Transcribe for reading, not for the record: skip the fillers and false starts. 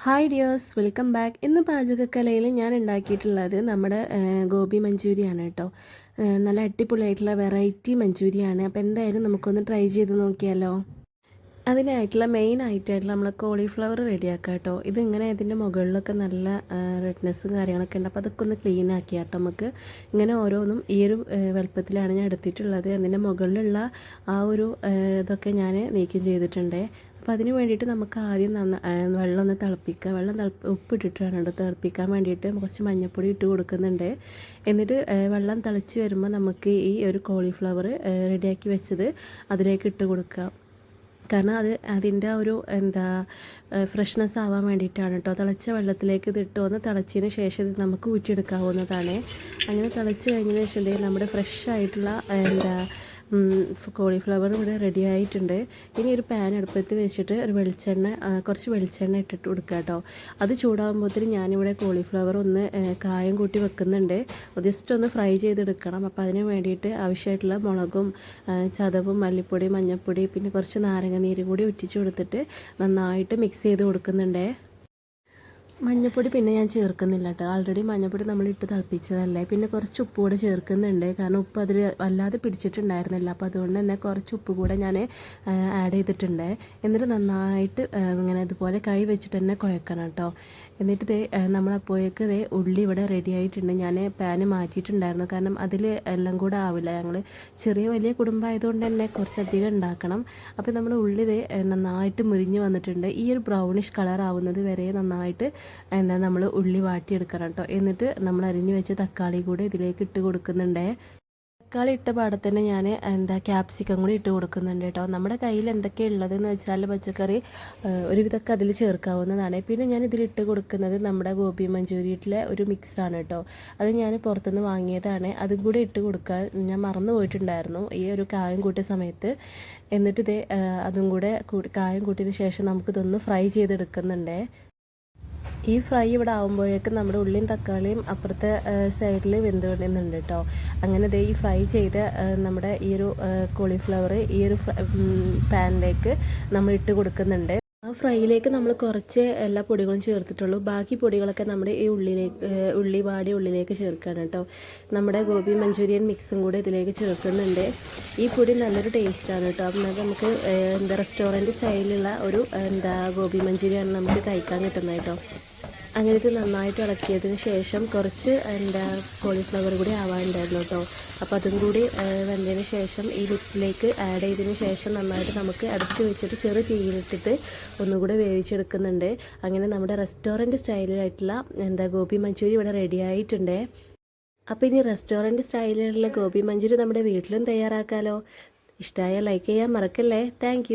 Hi dears, welcome back. ഇന്ന് പാചകക്കലയിൽ ഞാൻ ഉണ്ടാക്കിയിട്ടുള്ളത് നമ്മുടെ ഗോബി മഞ്ചൂരിയാണ് കേട്ടോ. നല്ല അടിപൊളിയായിട്ടുള്ള വെറൈറ്റി മഞ്ചൂരിയാണ്. അപ്പോൾ എന്തായാലും നമുക്കൊന്ന് ട്രൈ ചെയ്ത് നോക്കിയാലോ. അതിനായിട്ടുള്ള മെയിൻ ആയിട്ടായിട്ടുള്ള നമ്മൾ കോളിഫ്ലവർ റെഡിയാക്കുക കേട്ടോ. ഇതിങ്ങനെ ഇതിൻ്റെ മുകളിലൊക്കെ നല്ല റെഡ്നെസ്സും കാര്യങ്ങളൊക്കെ ഉണ്ട്. അപ്പോൾ അതൊക്കെ ഒന്ന് ക്ലീൻ ആക്കിയാട്ടോ നമുക്ക്. ഇങ്ങനെ ഓരോന്നും ഈ ഒരു വലുപ്പത്തിലാണ് ഞാൻ എടുത്തിട്ടുള്ളത്. അതിൻ്റെ മുകളിലുള്ള ആ ഒരു ഇതൊക്കെ ഞാൻ നീക്കം ചെയ്തിട്ടുണ്ട്. അപ്പോൾ അതിന് വേണ്ടിയിട്ട് നമുക്ക് ആദ്യം വെള്ളം ഒന്ന് തിളപ്പിക്കുക. ഉപ്പിട്ടിട്ടാണ് കേട്ടോ തിളപ്പിക്കാൻ വേണ്ടിയിട്ട് കുറച്ച് മഞ്ഞൾപ്പൊടി ഇട്ട് കൊടുക്കുന്നുണ്ട്. എന്നിട്ട് വെള്ളം തിളച്ച് വരുമ്പോൾ നമുക്ക് ഈ ഒരു കോളിഫ്ലവർ റെഡിയാക്കി വെച്ചത് അതിലേക്ക് ഇട്ട് കൊടുക്കുക. കാരണം അതിൻ്റെ ഒരു ഫ്രഷ്നെസ് ആവാൻ വേണ്ടിയിട്ടാണ് കേട്ടോ. തിളച്ച വെള്ളത്തിലേക്ക് ഇതിട്ട് വന്ന് തിളച്ചതിന് ശേഷം ഇത് നമുക്ക് ഊറ്റിയെടുക്കാവുന്നതാണ്. അങ്ങനെ തിളച്ച് കഴിഞ്ഞതിന് ശേഷം നമ്മുടെ ഫ്രഷ് ആയിട്ടുള്ള കോളിഫ്ലവർ ഇവിടെ റെഡി ആയിട്ടുണ്ട്. ഇനി ഒരു പാൻ അടുപ്പത്ത് വെച്ചിട്ട് കുറച്ച് വെളിച്ചെണ്ണ ഇട്ടിട്ട് കൊടുക്കുക കേട്ടോ. അത് ചൂടാകുമ്പോഴത്തേന് ഞാനിവിടെ കോളിഫ്ലവർ ഒന്ന് കായം കൂട്ടി വെക്കുന്നുണ്ട്. ജസ്റ്റ് ഒന്ന് ഫ്രൈ ചെയ്തെടുക്കണം. അപ്പോൾ അതിന് വേണ്ടിയിട്ട് ആവശ്യമായിട്ടുള്ള മുളകും ചതവും മല്ലിപ്പൊടി മഞ്ഞൾപ്പൊടി പിന്നെ കുറച്ച് നാരങ്ങ നീരും കൂടി ഉറ്റിച്ച് കൊടുത്തിട്ട് നന്നായിട്ട് മിക്സ് ചെയ്ത് കൊടുക്കുന്നുണ്ട്. മഞ്ഞൾപ്പൊടി പിന്നെ ഞാൻ ചേർക്കുന്നില്ല കേട്ടോ. ആൾറെഡി മഞ്ഞൾപ്പൊടി നമ്മൾ ഇട്ട് തിളപ്പിച്ചതല്ലേ. പിന്നെ കുറച്ച് ഉപ്പ് കൂടെ ചേർക്കുന്നുണ്ട്. കാരണം ഉപ്പ് അതിൽ വല്ലാതെ പിടിച്ചിട്ടുണ്ടായിരുന്നില്ല. അപ്പോൾ അതുകൊണ്ട് തന്നെ കുറച്ച് ഉപ്പ് കൂടെ ഞാൻ ആഡ് ചെയ്തിട്ടുണ്ട്. എന്നിട്ട് നന്നായിട്ട് ഇങ്ങനെ ഇതുപോലെ കൈ വെച്ചിട്ട് തന്നെ കുഴക്കണം കേട്ടോ. എന്നിട്ട് നമ്മളപ്പോഴേക്ക് ഉള്ളി ഇവിടെ റെഡി ആയിട്ടുണ്ട്. ഞാൻ പാന് മാറ്റിയിട്ടുണ്ടായിരുന്നു. കാരണം അതിൽ എല്ലാം കൂടെ ആവില്ല. ഞങ്ങൾ വലിയ കുടുംബമായതുകൊണ്ട് തന്നെ കുറച്ചധികം ഉണ്ടാക്കണം. അപ്പോൾ നമ്മൾ ഉള്ളി നന്നായിട്ട് മുരിഞ്ഞ് വന്നിട്ടുണ്ട്. ഈ ഒരു ബ്രൗണിഷ് കളർ ആവുന്നത് വരെ നന്നായിട്ട് നമ്മൾ ഉള്ളി വാട്ടിയെടുക്കണം കേട്ടോ. എന്നിട്ട് നമ്മൾ അരിഞ്ഞു വെച്ച തക്കാളി കൂടെ ഇതിലേക്ക് ഇട്ട് കൊടുക്കുന്നുണ്ട്. തക്കാളി ഇട്ട പാടെ തന്നെ ഞാൻ ക്യാപ്സിക്കം കൂടി ഇട്ട് കൊടുക്കുന്നുണ്ട് കേട്ടോ. നമ്മുടെ കയ്യിൽ എന്തൊക്കെയാണ് ഉള്ളതെന്ന് വെച്ചാൽ പച്ചക്കറി ഒരുവിധമൊക്കെ അതിൽ ചേർക്കാവുന്നതാണ്. പിന്നെ ഞാൻ ഇതിലിട്ട് കൊടുക്കുന്നത് നമ്മുടെ ഗോബി മഞ്ചൂരിയിലെ ഒരു മിക്സാണ് കേട്ടോ. അത് ഞാൻ പുറത്തുനിന്ന് വാങ്ങിയതാണ്. അതും കൂടി ഇട്ട് കൊടുക്കാൻ ഞാൻ മറന്നു പോയിട്ടുണ്ടായിരുന്നു ഈ ഒരു കായം കൂട്ടിയ സമയത്ത്. എന്നിട്ട് അതും കൂടെ കായം കൂട്ടിയതിന് ശേഷം നമുക്കിതൊന്ന് ഫ്രൈ ചെയ്തെടുക്കുന്നുണ്ട്. ഈ ഫ്രൈ ഇവിടെ ആകുമ്പോഴേക്കും നമ്മുടെ ഉള്ളിയും തക്കാളിയും അപ്പുറത്തെ സൈഡിൽ വെന്ത് വരുന്നുണ്ട് കേട്ടോ. അങ്ങനെ ഈ ഫ്രൈ ചെയ്ത നമ്മുടെ ഈ ഒരു കോളിഫ്ലവർ ഈ ഒരു പാനിലേക്ക് നമ്മൾ ഇട്ട് കൊടുക്കുന്നുണ്ട്. ആ ഫ്രൈയിലേക്ക് നമ്മൾ കുറച്ച് എല്ലാ പൊടികളും ചേർത്തിട്ടുള്ളൂ. ബാക്കി പൊടികളൊക്കെ നമ്മുടെ ഈ ഉള്ളിലേക്ക് ചേർക്കുകയാണ് കേട്ടോ. നമ്മുടെ ഗോബി മഞ്ചൂരിയൻ മിക്സും കൂടെ ഇതിലേക്ക് ചേർക്കുന്നുണ്ട്. ഈ പൊടി നല്ലൊരു ടേസ്റ്റാണ് കേട്ടോ. അപ്പം നമുക്ക് റെസ്റ്റോറൻറ്റ് സ്റ്റൈലിലുള്ള ഒരു ഗോബി മഞ്ചൂരിയാണ് നമുക്ക് കഴിക്കാൻ കിട്ടുന്നത് കേട്ടോ. അങ്ങനെ നന്നായിട്ട് ഇളക്കിയതിന് ശേഷം കുറച്ച് കോളിഫ്ലവർ കൂടി ആവാനുണ്ടായിരുന്നു കേട്ടോ. അപ്പോൾ അതും കൂടി വെന്തതിന് ശേഷം ഈ മിക്സിലേക്ക് ആഡ് ചെയ്തതിന് ശേഷം നന്നായിട്ട് നമുക്ക് അടച്ച് വെച്ചിട്ട് ചെറു തീയിലിട്ടിട്ട് ഒന്നുകൂടെ വേവിച്ചെടുക്കുന്നുണ്ട്. അങ്ങനെ നമ്മുടെ റെസ്റ്റോറൻറ്റ് സ്റ്റൈലിലായിട്ടുള്ള ഗോബി മഞ്ചൂരി ഇവിടെ റെഡി ആയിട്ടുണ്ട്. അപ്പോൾ ഇനി റെസ്റ്റോറൻറ്റ് സ്റ്റൈലിലുള്ള ഗോബി മഞ്ചൂരി നമ്മുടെ വീട്ടിലും തയ്യാറാക്കാമല്ലോ. ഇഷ്ടമായ ലൈക്ക് ചെയ്യാൻ മറക്കല്ലേ. താങ്ക്